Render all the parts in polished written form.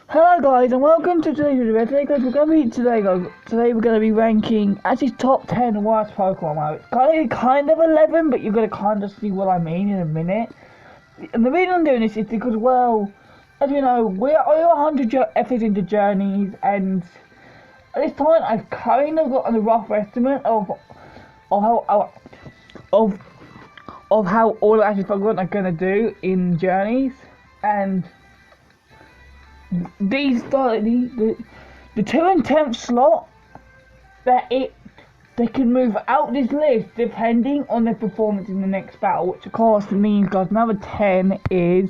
Hello guys and welcome to today's video. Today we're gonna be ranking actually top 10 worst Pokemon. It's kind of 11, but you're gonna kind of see what I mean in a minute. And the reason I'm doing this is because, well, as you know, we're over 100 episodes into Journeys, and at this point I've kind of got a rough estimate of how all the actual Pokemon are gonna do in Journeys, and the 2 and 10th slot, they can move out this list depending on their performance in the next battle, which of course means, guys, number 10 is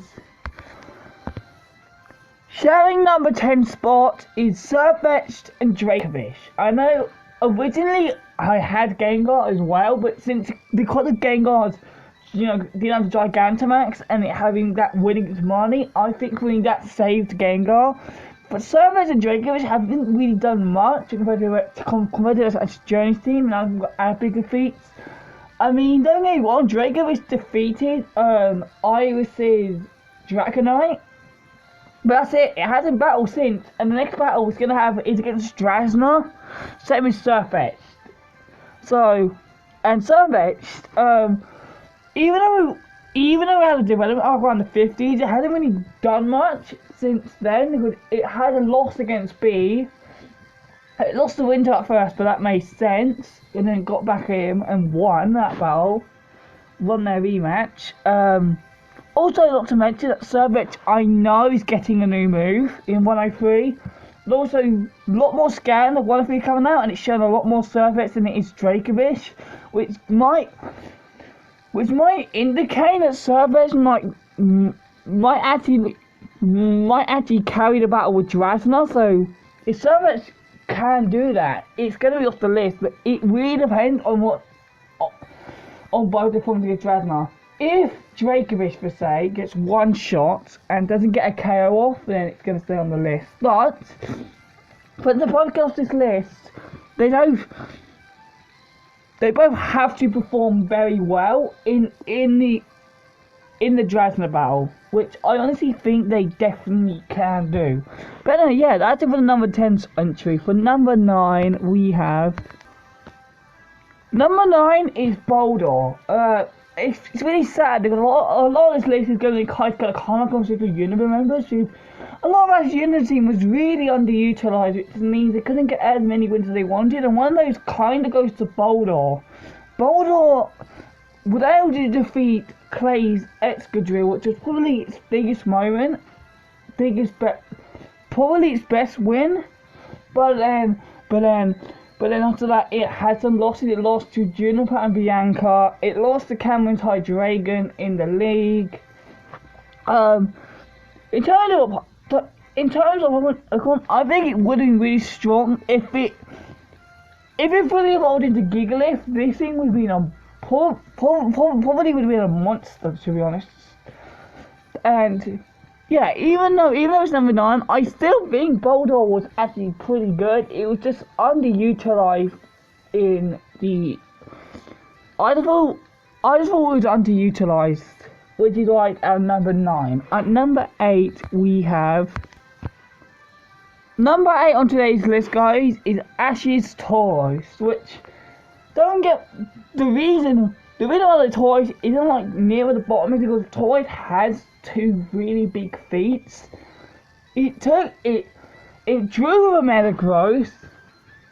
sharing number 10 spot is Surfetch'd and Dracovish. I know originally I had Gengar as well, but because of Gengar's, didn't have Gigantamax and it having that winning its money, I think winning that saved Gengar. But Surfetch'd and Dracovish haven't really done much compared to its Journeys team, and I've got our bigger feats. I mean, don't get me wrong, Dracovish defeated Iris's Dragonite, but that's it. It hasn't battled since, and the next battle it's gonna have is against Strasna, same as Surfetch'd. So, and Surfetch'd, even though it had a development arc around the 50s, it hasn't really done much since then, because it had a loss against B. It lost the winter at first, but that made sense, and then got back in and won that battle, won their rematch. Also, not to mention that Surfetch'd, I know, is getting a new move in 103. And also, a lot more scan of 103 coming out, and it's showing a lot more Surfetch'd than it is Dracovish, which might indicate that Surfetch'd might actually carry the battle with Drasna. So if Surfetch'd can do that, it's going to be off the list. But it really depends on both the forms against Drasna. If Dracovish, per se, gets one shot and doesn't get a KO off, then it's going to stay on the list. But the podcast off this list, they both have to perform very well in the Drasna battle, which I honestly think they definitely can do. But yeah, that's it for the number 10 entry. For number 9, we have number 9 is Boldor. It's really sad because a lot of this list is going to kind of come across with Unibur members. A lot of our Unibur team was really underutilized, which means they couldn't get as many wins as they wanted, and one of those kind of goes to Boldor. Boldor was able to defeat Clay's Excadrill, which was probably its biggest moment, probably its best win. But then after that, it had some losses. It lost to Juniper and Bianca. It lost to Cameron's Hydreigon in the league. In terms of, I think it would have been really strong if it fully evolved into Gigalith. This thing would have been probably would have been a monster, to be honest. And yeah, even though it's number 9, I still think Boldor was actually pretty good. It was just underutilized in the. I just thought it was underutilized, which is like at number 9. At number 8, we have. Number 8 on today's list, guys, is Ash's Tauros, which don't get the reason why the Tauros isn't like near the bottom is because Tauros has 2 really big feats. It drew a Metagross,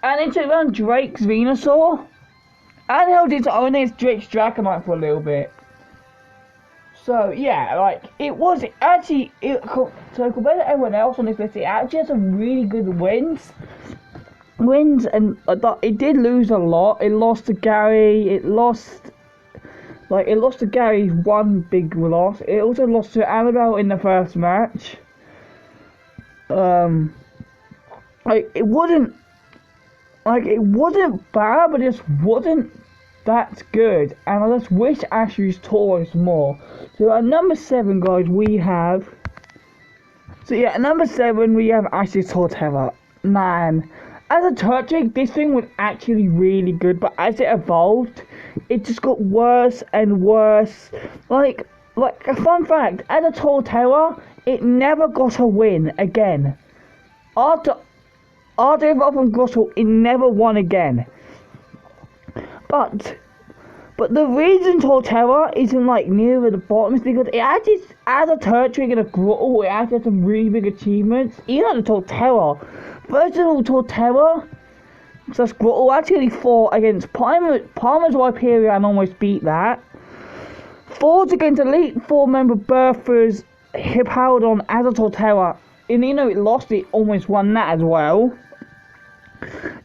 and it took down Drake's Venusaur, and held its own against Drake's Dragonite for a little bit. So yeah, like so compared to everyone else on this list, it actually has some really good wins, and it did lose a lot. It lost to Gary. It lost to Gary's one big loss. It also lost to Annabelle in the first match. It wasn't bad, but it just wasn't that good. And I just wish Ash used Tauros more. So at number 7, guys, we have. At number 7 we have Ash's Torterra. Man, as a Turtwig, this thing was actually really good, but as it evolved, it just got worse and worse. Like a fun fact, as a Torterra, it never got a win again. After Evolve from Grottle, it never won again. But the reason Torterra isn't like near the bottom is because it actually as a territory in a Grottle, it actually has some really big achievements. Even like the Torterra. First of all, Torterra, so Grottle actually fought against Palmer's Viperia and almost beat that. Fought against Elite Four member Bertha's Hippowdon as a Torterra. And it lost, it almost won that as well.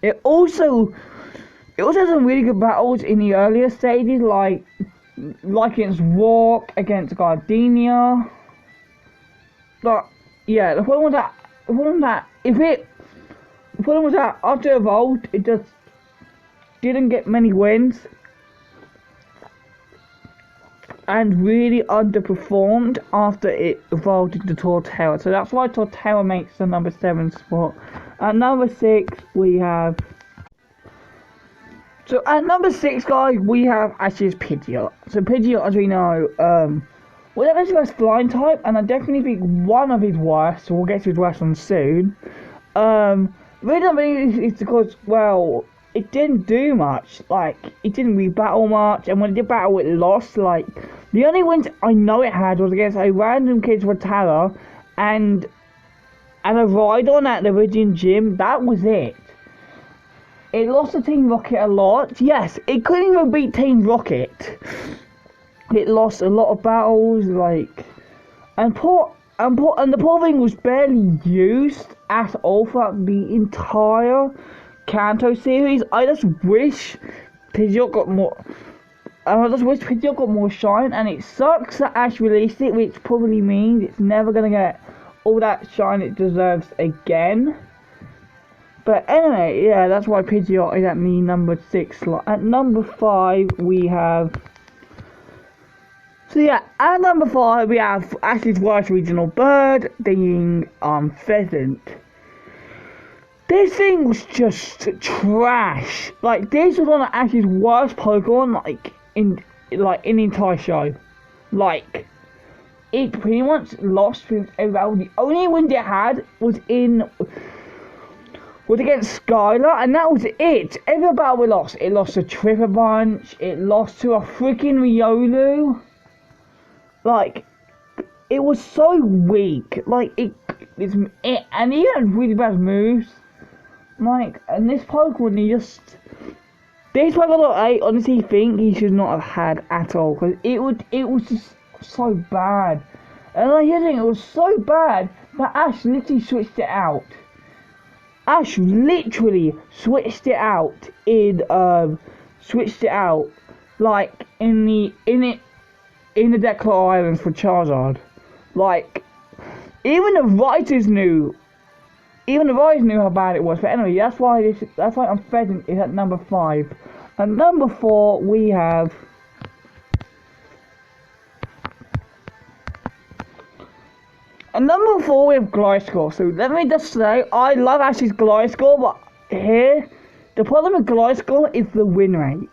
It also has some really good battles in the earlier stages, like against Rock, against Gardenia. But yeah, the problem was that after Evolved, it just didn't get many wins and really underperformed after it evolved into Torterra. So that's why Torterra makes the number 7 spot. At number 6 we have... So at number 6, guys, we have Ash's Pidgeot. So Pidgeot, as we know, well, that is his flying type, and I definitely think one of his worst, so we'll get to his worst one soon. Reason is because, well, it didn't do much. Like, it didn't really battle much, and when it did battle, it lost. Like, the only wins I know it had was against a random kid's Rattata and a Rhydon at the Viridian Gym. That was it. It lost to Team Rocket a lot. Yes, it couldn't even beat Team Rocket. It lost a lot of battles, like, and the poor thing was barely used at all throughout the entire Kanto series. I just wish Pidgeot got more shine, and it sucks that Ash released it, which probably means it's never gonna get all that shine it deserves again. But anyway, yeah, that's why Pidgeot is at me number 6 slot. At number 5 we have... So yeah, at number 5 we have Ash's worst regional bird, being Pheasant. This thing was just trash. Like, this was one of Ash's worst Pokemon, like in the entire show. Like, it pretty much lost with everybody. The only win it had was against Skylar, and that was it. Every battle it lost. It lost to Tripperbunch, it lost to a freaking Riolu. Like, it was so weak. Like, and he had really bad moves. Like, and this Pokemon, this Pokemon I honestly think he should not have had at all, because it was just so bad. And like, here's the thing, it was so bad that Ash literally switched it out. Ash literally switched it out like in the Declar Islands for Charizard. Like, even the writers knew how bad it was. But anyway, that's why Pheasant is at number 5. At number 4 we have... At number 4 we have Gliscor. So let me just say, I love Ash's Gliscor, but here, the problem with Gliscor is the win rate.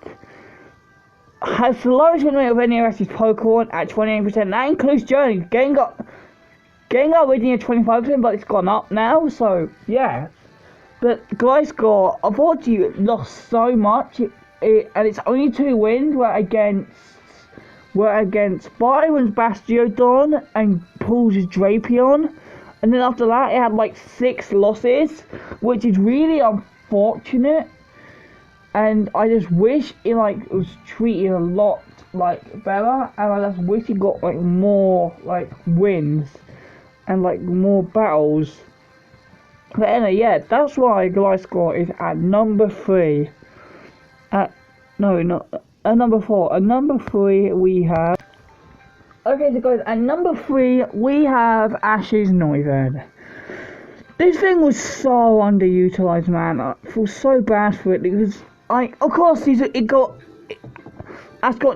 Has the lowest win rate of any of Ash's Pokemon at 28%. That includes Journey. Gengar originally at 25%, but it's gone up now, so yeah. But Gliscor, unfortunately, lost so much, and it's only 2 wins were against Byron's Bastiodon and Paul's Drapion, and then after that it had like 6 losses, which is really unfortunate, and I just wish it was treated a lot better, and I just wish it got more wins and more battles. But anyway, yeah, that's why Gliscor is at number 3. At number 4. At number 3 we have... Okay, so guys, at number 3 we have Ash's Noivern. This thing was so underutilized, man. I feel so bad for it, because of course Ash got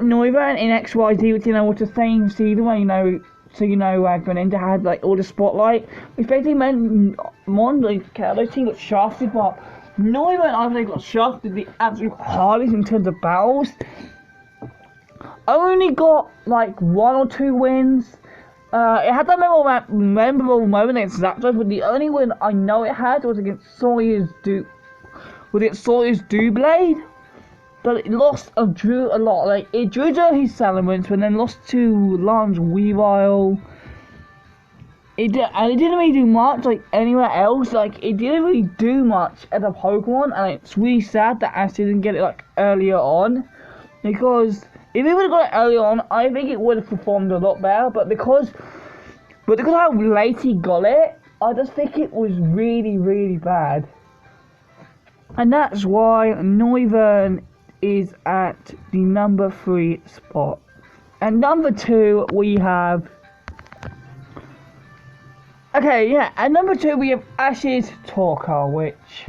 Noivern in XYZ, which was the same season where Greninja had all the spotlight, which basically meant those teams got shafted, but Noivern actually got shafted the absolute hardest in terms of battles. Only got 1 or 2 wins, It had that memorable moment against Zapdos, but the only win I know it had was against Sawyer's Doublade. But it lost and drew a lot. Like, it drew to his Salamence, but then lost to Lance Weavile. It didn't really do much, like, anywhere else. Like, it didn't really do much as a Pokemon, and it's really sad that Ash didn't get it, like, earlier on. Because if he would have got it earlier on, I think it would have performed a lot better. But because how late he got it, I just think it was really, really bad. And that's why Noivern is at the number 3 spot. And number 2 we have... Okay, yeah, at number 2 we have Ash's Torkoal, which...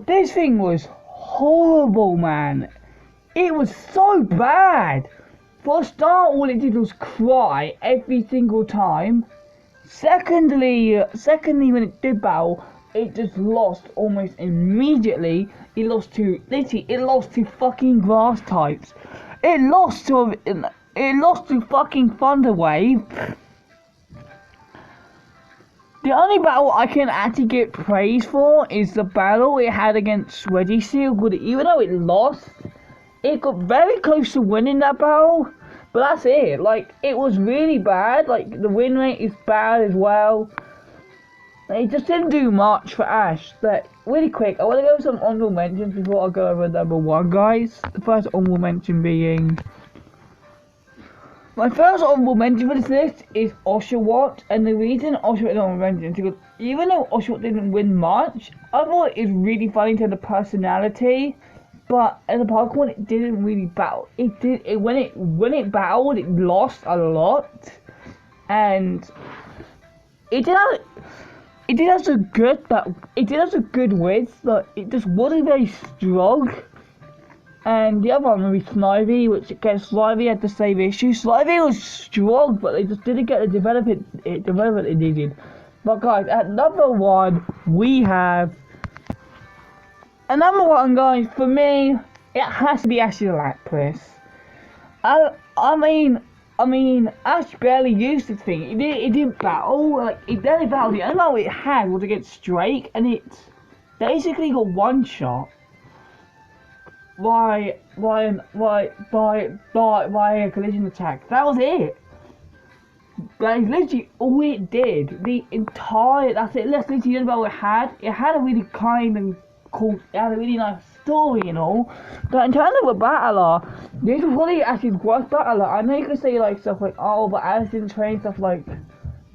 This thing was horrible, man. It was so bad. For a start, all it did was cry every single time. Secondly, when it did battle, it just lost almost immediately. It lost to fucking grass types. It lost to fucking Thunder Wave. The only battle I can actually get praise for is the battle it had against Registeel. But even though it lost, it got very close to winning that battle. But that's it. Like, it was really bad. Like, the win rate is bad as well. It just didn't do much for Ash. But really quick, I want to go over some honorable mentions before I go over number 1, guys. The first honorable mention being... My first honorable mention for this list is Oshawott, and the reason Oshawott is honorable mention is because even though Oshawott didn't win much, I thought it was really funny to the personality, but as a Pokemon it didn't really battle. When it battled, it lost a lot, and it did have some good wins, but it just wasn't very strong. And the other one would be Snivy, which against Snivy had the same issue. Snivy was strong, but they just didn't get the development it needed. But guys, at number 1, we have... At number 1, guys, for me, it has to be Ash's Lapras. I mean, Ash barely used the thing. It didn't battle. Like, it barely battled. The only battle it had was against Drake, and it basically got one shot. By a collision attack. That was it. That is literally all it did. That's it. That's literally the only battle it had. It had a really kind and cool, it had a really nice story and all. But in terms of a battler, this was probably Ash's worst battler. I know you could say like stuff like, oh, but Ash didn't train stuff like,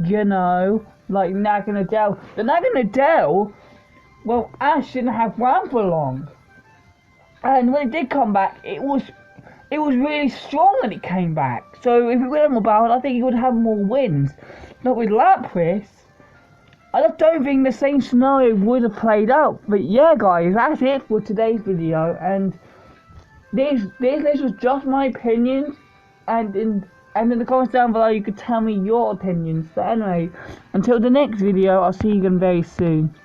you know, like Nag and Adele. The Nag and Adele, well, Ash didn't have one for long. And when it did come back, it was really strong when it came back. So if it went more battle, I think he would have more wins. Not with Lapras, I just don't think the same scenario would have played out. But yeah, guys, that's it for today's video. And this list was just my opinion. And in the comments down below, you could tell me your opinions. So anyway, until the next video, I'll see you again very soon.